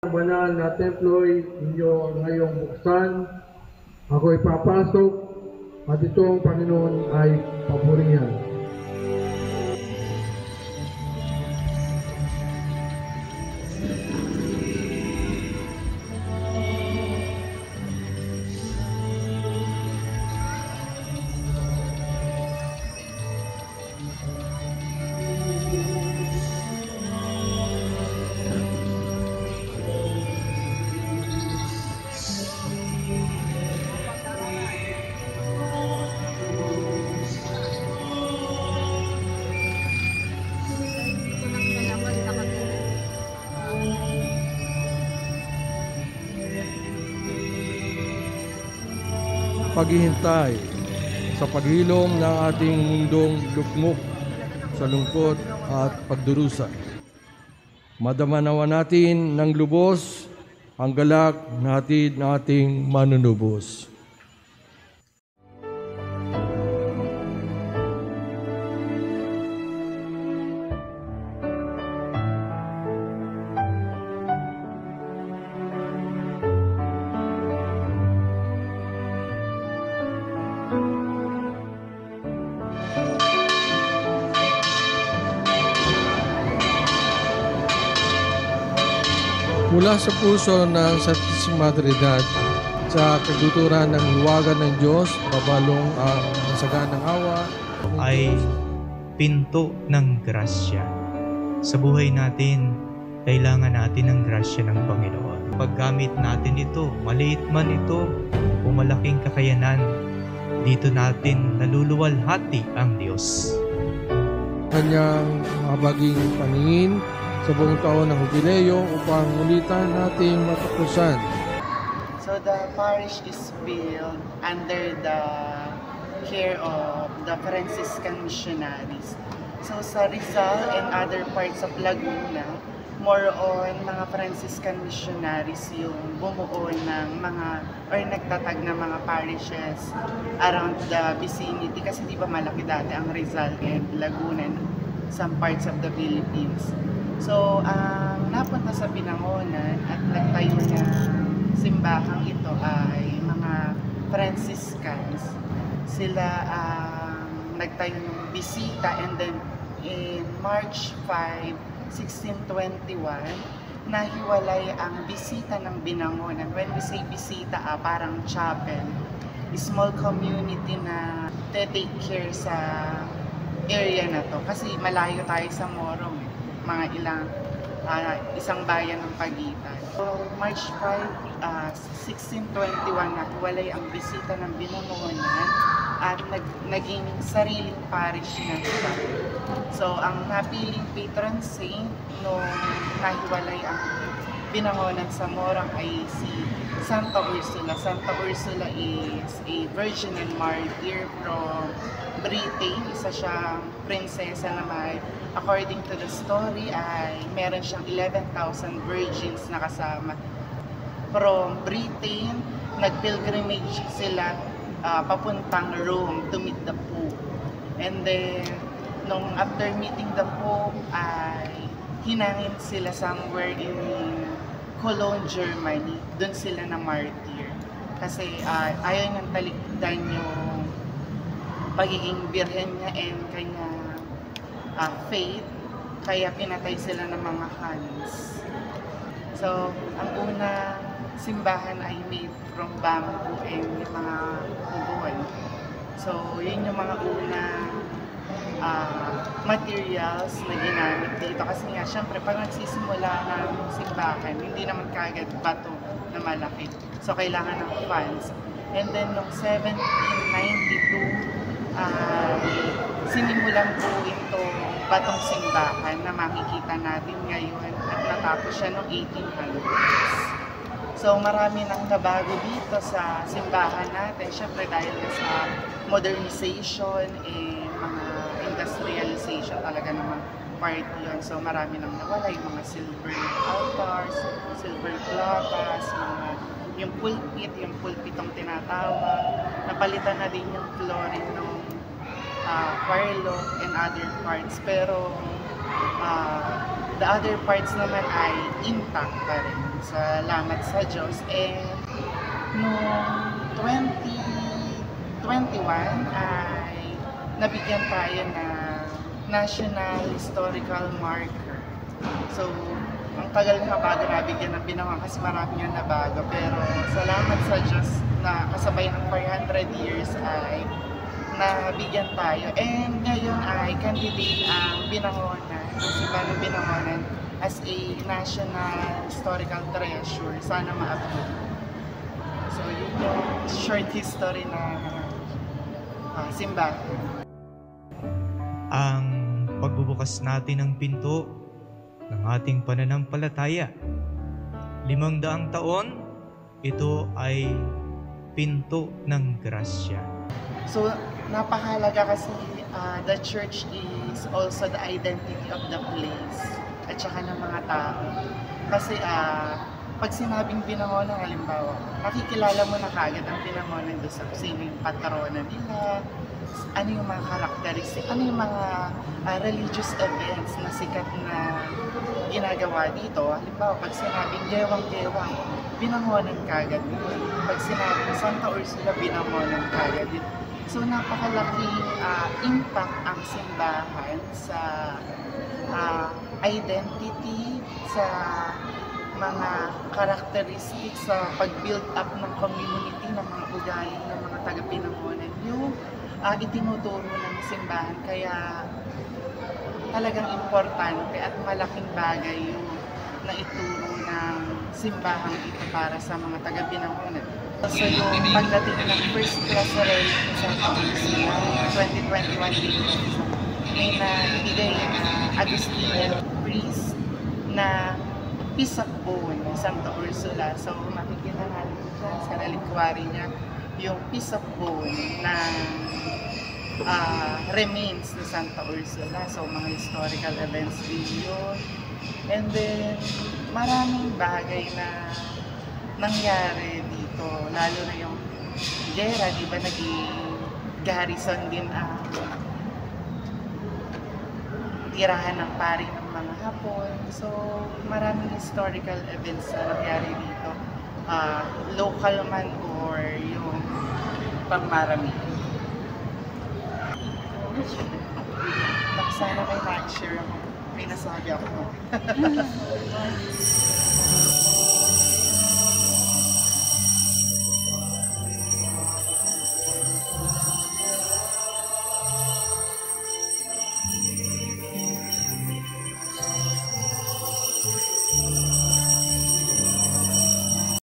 Banal na templo'y inyo ngayong buksan. Ako'y papasok at itong Panginoon ay papurihan. Paghihintay sa paghilom ng ating mundong lugmok sa lungkot at pagdurusa. Madama nawa natin ng lubos ang galak na hatid ng ating manunubos. Mula sa puso ng Santisima Trinidad, sa kaguturan ng hiwaga ng Diyos, babalong ang masaganang awa, ay pinto ng grasya. Sa buhay natin, kailangan natin ng grasya ng Panginoon. Paggamit natin ito, maliit man ito o malaking kakayanan, dito natin naluluwalhati ang Diyos. Kanyang mabaging paningin sa buong taon ng Jubileo upang ulitan nating matapusan. So the parish is built under the care of the Franciscan missionaries. So sa Rizal and other parts of Laguna, more on mga Franciscan missionaries yung bumuo ng mga or nagtatag ng mga parishes around the vicinity kasi di ba malaki dati ang Rizal and Laguna and some parts of the Philippines. So, napunta sa Binangonan at nagtayo ng simbahang ito ay mga Franciscans. Sila nagtayo ng bisita and then in March 5, 1621, nahiwalay ang bisita ng Binangonan. When we say bisita, parang chapel, small community na take care sa area na to. Kasi malayo tayo sa Morong, mga isang bayan ng pagitan. So, March 5, 1621, nahiwalay ang bisita ng Binangonan at naging sariling parish na siya. So, ang napiling patron saint nung nahiwalay ang Binangonan sa Morong ay si Santa Ursula. Santa Ursula is a virgin and martyr from Britain. Isa siyang prinsesa na may, according to the story, ay meron siyang 11,000 virgins na kasama. From Britain, nag-pilgrimage sila papuntang Rome to meet the Pope. And then, nung after meeting the Pope, ay hinangin sila somewhere in Cologne, Germany. Doon sila na martyr. Kasi ayaw niyang talikdan yung pagiging birhen niya and kanya faith, kaya pinatay sila ng mga Huns. So, ang unang simbahan ay made from bamboo and yung mga kubon. So, yun yung mga unang materials na ginamit dito. Kasi nga, syempre, pag nagsisimula ng simbahan, hindi naman kagad bato na malaki. So, kailangan ng funds. And then, noong 1792, sinimulan po itong batong simbahan na makikita natin ngayon at natapos siya noong 1800s. So marami nang nabago dito sa simbahan natin, syempre dahil sa modernization and mga industrialization talaga naman part yun. So marami nang nawala, yung mga silver altars, silver platas, yung pulpitong tinatawag, napalitan na din yung flooring ng choir loft and other parts, pero the other parts naman ay intact pa rin. salamat sa Diyos. And noong 2021 ay nabigyan tayo ng National Historical Marker. So, ang tagal nga bago nabigyan ng Binangon kasi marami nga nabago. Pero salamat sa Diyos na kasabay ng 400 years ay nabigyan tayo. And ngayon ay candidate ang Binangonan, yung simbahan ng Binangonan as a National Historical Treasure. Sana ma-upload. So yun yung short history na simbahan. Ang pagbubukas natin ng pinto ng ating pananampalataya. 500 taon, ito ay pinto ng grasya. So, napakahalaga kasi the church is also the identity of the place at saka ng mga tao. Kasi pag sinabing Binangonan, halimbawa, nakikilala mo na kagad ang Binangonan doon sa sino yung patrona nila, ano yung mga characteristic, ano yung mga religious events na sikat na ginagawa dito. Halimbawa, pag sinabing Gewang-Gewang, Binangonan kagad. Pag sinabing Santa Ursula, Binangonan kagad. So, napakalaking impact ang simbahan sa identity, sa mga characteristics, sa pag-build up ng community, ng mga ugali ng mga taga-Binangonan. Yung itinuturo ng simbahan. Kaya talagang importante at malaking bagay yung naituro ng simbahan ito para sa mga taga-Binangonan. So yung pagdating ng first class relic sa Ursula 2021 dito, may naibigay na Agustinian priest na piece of bone ni Santa Ursula. So makikita natin dyan sa reliquary niya yung piece of bone ng remains ni Santa Ursula. So mga historical events din yun. And then maraming bagay na nangyari dito, lalo na yung gera, di ba naging garrison din ang tirahan ng pari ng mga Hapon. So maraming historical events na nangyari dito, local man or yung pangmarami. Sana may nag-share ako, may nasabi ako.